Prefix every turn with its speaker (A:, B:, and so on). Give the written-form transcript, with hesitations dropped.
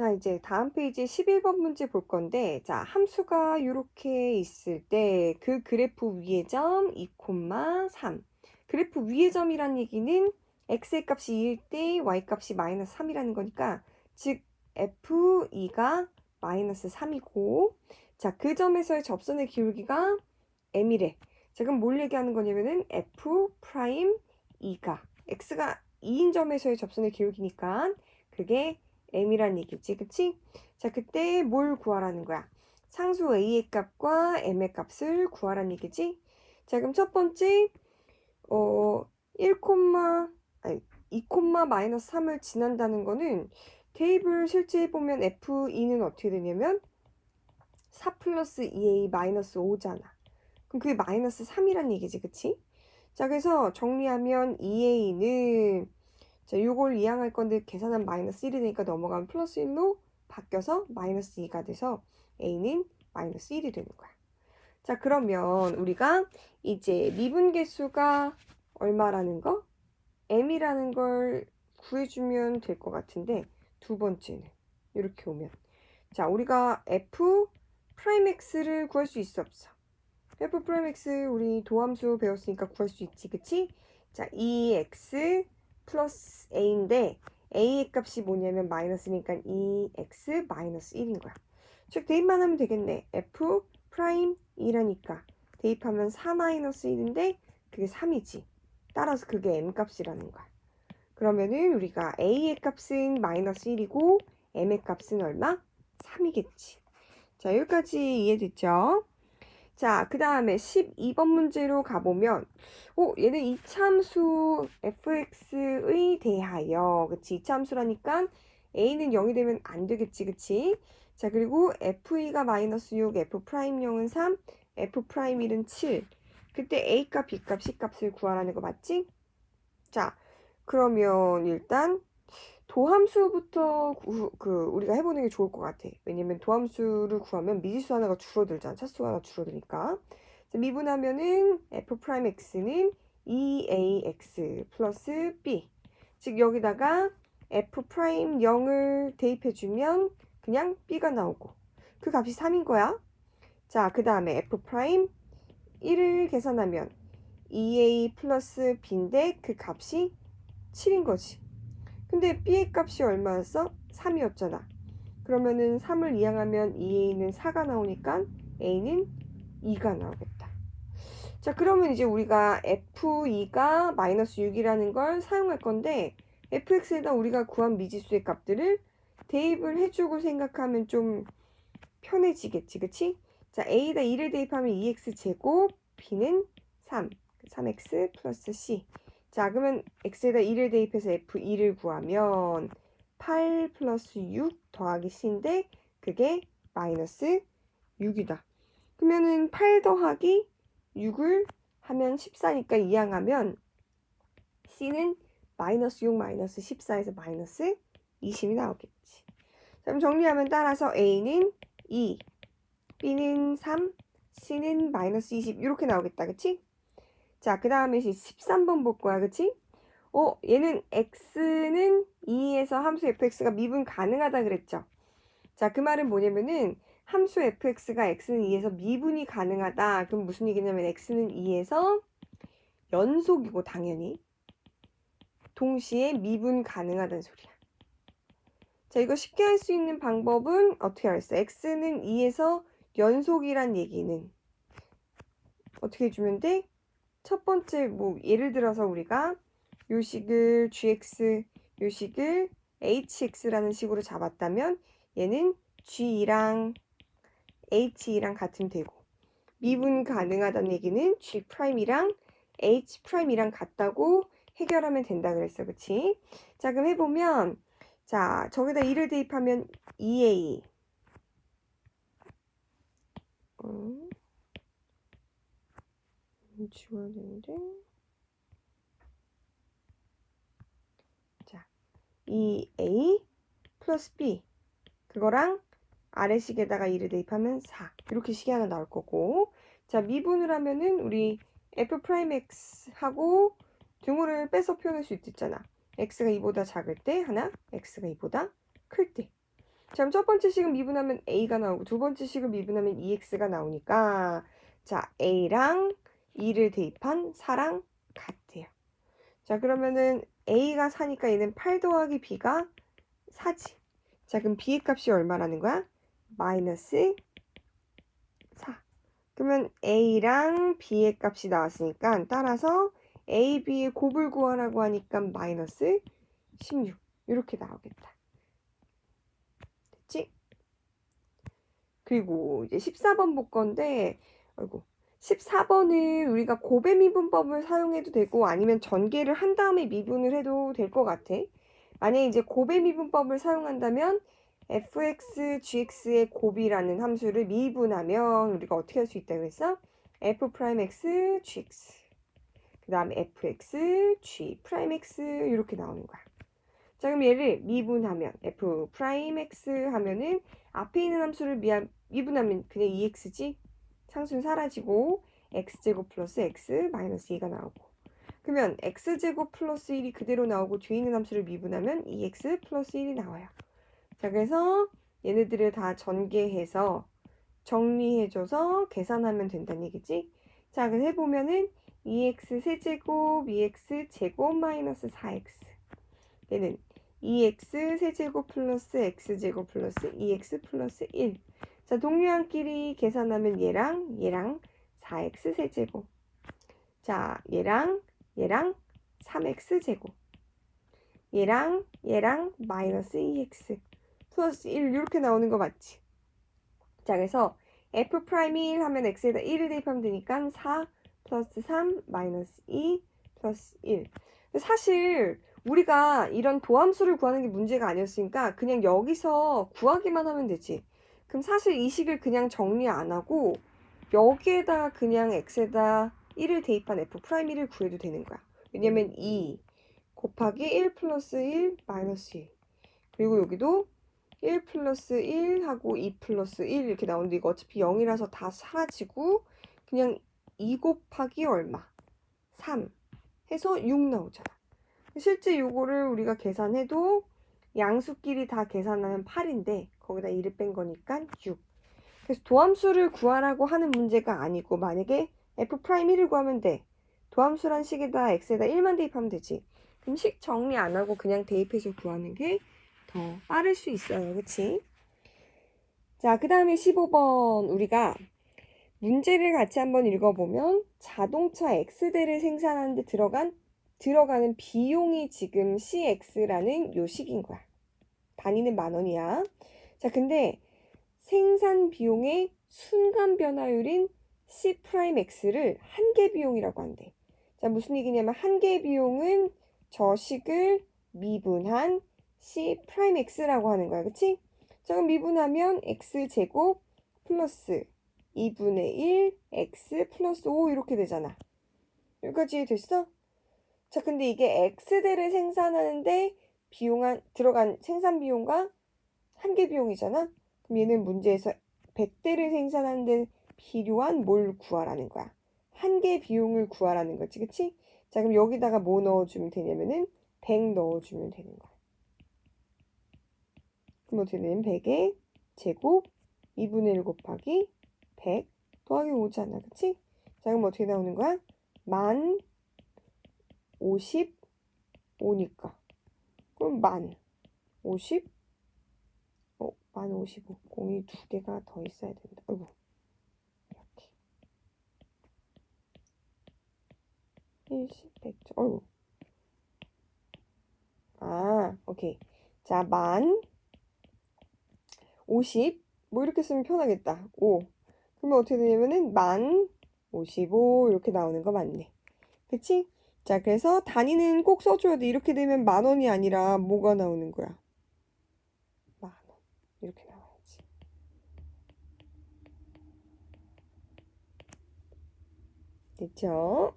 A: 자, 이제 다음 페이지 11번 문제 볼 건데, 자, 함수가 이렇게 있을 때 그 그래프 위의 점 2,3. 그래프 위의 점이란 얘기는 x의 값이 2일 때 y 값이 마이너스 3이라는 거니까, 즉 f2가 마이너스 3이고, 자, 그 점에서의 접선의 기울기가 m이래. 자, 그럼 뭘 얘기하는 거냐면은 f 프라임 2가 x가 2인 점에서의 접선의 기울기니까 그게 m이란 얘기지, 그치? 자, 그때 뭘 구하라는 거야? 상수 a의 값과 m의 값을 구하라는 얘기지? 자, 그럼 첫 번째, 1, 아니, 2, 마이너스 3을 지난다는 거는 대입을 실제 해보면 f2는 어떻게 되냐면 4 플러스 2a 마이너스 5잖아. 그럼 그게 마이너스 3이란 얘기지, 그치? 자, 그래서 정리하면 2a는 자, 요걸 이항할 건데 계산하면 마이너스 1이 되니까 넘어가면 플러스 1로 바뀌어서 마이너스 2가 돼서 a는 마이너스 1이 되는 거야. 자, 그러면 우리가 이제 미분계수가 얼마라는 거? m이라는 걸 구해주면 될 것 같은데 두 번째는 이렇게 오면 자, 우리가 f 프라임 x를 구할 수 있어 없어? f 프라임 x 우리 도함수 배웠으니까 구할 수 있지, 그치? 자, 2x 플러스 a인데 a의 값이 뭐냐면 마이너스니까 2x 마이너스 1인 거야. 즉 대입만 하면 되겠네. f 프라임 2라니까 대입하면 4 마이너스 1인데 그게 3이지. 따라서 그게 m 값이라는 거야. 그러면은 우리가 a의 값은 마이너스 1이고 m의 값은 얼마? 3이겠지. 자, 여기까지 이해됐죠? 자, 그 다음에 12번 문제로 가보면, 얘는 이참수 fx의 대하여, 그치? 이참수라니까 a는 0이 되면 안 되겠지, 그치? 자, 그리고 f2가 마이너스 6, f 프라임 0은 3, f 프라임 1은 7. 그때 a 값, b 값, c 값을 구하라는 거 맞지? 자, 그러면 일단 도함수부터 우리가 해보는 게 좋을 것 같아. 왜냐면 도함수를 구하면 미지수 하나가 줄어들잖아. 차수가 하나 줄어드니까. 미분하면은 f 프라임 x는 2ax 플러스 b. 즉 여기다가 f 프라임 0을 대입해주면 그냥 b가 나오고 그 값이 3인 거야. 자, 그 다음에 f 프라임 1을 계산하면 2a 플러스 b인데 그 값이 7인 거지. 근데 b의 값이 얼마였어? 3이었잖아. 그러면은 3을 이항하면 2a는 4가 나오니까 a는 2가 나오겠다. 자, 그러면 이제 우리가 f2가 마이너스 6이라는 걸 사용할 건데 fx에다 우리가 구한 미지수의 값들을 대입을 해주고 생각하면 좀 편해지겠지, 그치? 자, a에다 2를 대입하면 2x 제곱, b는 3x 플러스 c. 자, 그러면 x에다 2를 대입해서 f2를 구하면 8 플러스 6 더하기 c인데 그게 마이너스 6이다. 그러면은 8 더하기 6을 하면 14니까 이항하면 c는 마이너스 6 마이너스 14에서 마이너스 20이 나오겠지. 자, 그럼 정리하면 따라서 a는 2, b는 3, c는 마이너스 20 이렇게 나오겠다, 그치? 자, 그 다음에 13번 볼 거야, 그치? 얘는 x는 2에서 함수 fx가 미분 가능하다 그랬죠? 자, 그 말은 뭐냐면은 함수 fx가 x는 2에서 미분이 가능하다. 그럼 무슨 얘기냐면 x는 2에서 연속이고 당연히 동시에 미분 가능하다는 소리야. 자, 이거 쉽게 할 수 있는 방법은 어떻게 알았어? x는 2에서 연속이란 얘기는 어떻게 해주면 돼? 첫 번째 뭐 예를 들어서 우리가 요 식을 gx, 요 식을 hx라는 식으로 잡았다면 얘는 g랑 h랑 같으면 되고 미분 가능하다는 얘기는 g'이랑 h'이랑 같다고 해결하면 된다 그랬어, 그치? 자, 그럼 해보면 자, 저기다 2를 대입하면 2a 지워야 되는데 자, 2a 플러스 b 그거랑 아래식에다가 2를 대입하면 4 이렇게 식이 하나 나올 거고 자 미분을 하면은 우리 f 프라임 x하고 등호를 빼서 표현할 수 있잖아 x가 2보다 작을 때 하나 x가 2보다 클 때 자, 그럼 첫 번째 식을 미분하면 a가 나오고 두 번째 식을 미분하면 2x가 나오니까 자, a랑 2를 대입한 4랑 같아요. 자, 그러면은 a가 4니까 얘는 8 더하기 b가 4지. 자, 그럼 b의 값이 얼마라는 거야? 마이너스 4. 그러면 a랑 b의 값이 나왔으니까 따라서 a, b의 곱을 구하라고 하니까 마이너스 16 이렇게 나오겠다. 됐지? 그리고 이제 14번 볼 건데, 아이고, 14번은 우리가 곱의 미분법을 사용해도 되고 아니면 전개를 한 다음에 미분을 해도 될 것 같아. 만약에 이제 곱의 미분법을 사용한다면 fx, gx의 곱이라는 함수를 미분하면 우리가 어떻게 할 수 있다고 했어? f'x, gx. 그 다음에 fx, g'x 이렇게 나오는 거야. 자, 그럼 얘를 미분하면 f'x 하면은 앞에 있는 함수를 미분하면 그냥 2x지? 상수는 사라지고 x제곱 플러스 x 마이너스 2가 나오고 그러면 x제곱 플러스 1이 그대로 나오고 뒤에 있는 함수를 미분하면 2x 플러스 1이 나와요. 자, 그래서 얘네들을 다 전개해서 정리해줘서 계산하면 된다는 얘기지? 자, 그래서 해보면은 2x 세제곱 2x 제곱 마이너스 4x 얘는 2x 세제곱 플러스 x제곱 플러스 2x 플러스 1. 자, 동류항끼리 계산하면 얘랑 4x 세제곱. 자, 얘랑 3x 제곱. 얘랑 마이너스 2x 플러스 1 이렇게 나오는 거 맞지? 자, 그래서 f'1 하면 x에다 1을 대입하면 되니까 4 플러스 3 마이너스 2 플러스 1. 사실 우리가 이런 도함수를 구하는 게 문제가 아니었으니까 그냥 여기서 구하기만 하면 되지. 그럼 사실 이 식을 그냥 정리 안 하고 여기에다 그냥 x에다 1을 대입한 f'1을 구해도 되는 거야. 왜냐면 2 곱하기 1 플러스 1 마이너스 1. 그리고 여기도 1 플러스 1 하고 2 플러스 1 이렇게 나오는데 이거 어차피 0이라서 다 사라지고 그냥 2 곱하기 얼마? 3 해서 6 나오잖아. 실제 요거를 우리가 계산해도 양수끼리 다 계산하면 8인데 거기다 2를 뺀 거니까 6. 그래서 도함수를 구하라고 하는 문제가 아니고 만약에 f'1을 구하면 돼. 도함수란 식에다 x에다 1만 대입하면 되지. 그럼 식 정리 안 하고 그냥 대입해서 구하는 게 더 빠를 수 있어요. 그치? 자, 그 다음에 15번 우리가 문제를 같이 한번 읽어보면 자동차 X대를 생산하는데 들어가는 비용이 지금 CX라는 요식인 거야. 단위는 10,000원이야. 자, 근데 생산 비용의 순간 변화율인 C'X를 한계 비용이라고 한대. 자, 무슨 얘기냐면 한계 비용은 저 식을 미분한 C'X라고 하는 거야. 그치? 자, 그럼 미분하면 X제곱 플러스 2분의 1 X 플러스 5 이렇게 되잖아. 여기까지 이해됐어? 자, 근데 이게 X대를 생산하는데 들어간 생산 비용과 한계 비용이잖아? 그럼 얘는 문제에서 100대를 생산하는데 필요한 뭘 구하라는 거야? 한계 비용을 구하라는 거지, 그치? 자, 그럼 여기다가 뭐 넣어주면 되냐면은 100 넣어주면 되는 거야. 그럼 어떻게 되냐면 100의 제곱 2분의 1 곱하기 100 더하기 5잖아, 그치? 자, 그럼 어떻게 나오는 거야? 1055니까. 그럼 1050 1055. 공이 두 개가 더 있어야 된다. 아이고. 이렇게. 10, 100. 아이고. 아, 오케이. 자, 1050. 뭐 이렇게 쓰면 편하겠다. 5. 그러면 어떻게 되냐면은 1055 이렇게 나오는 거 맞네. 그치? 자, 그래서 단위는 꼭 써줘야 돼. 이렇게 되면 10,000원이 아니라 뭐가 나오는 거야? 10,000원. 이렇게 나와야지. 됐죠?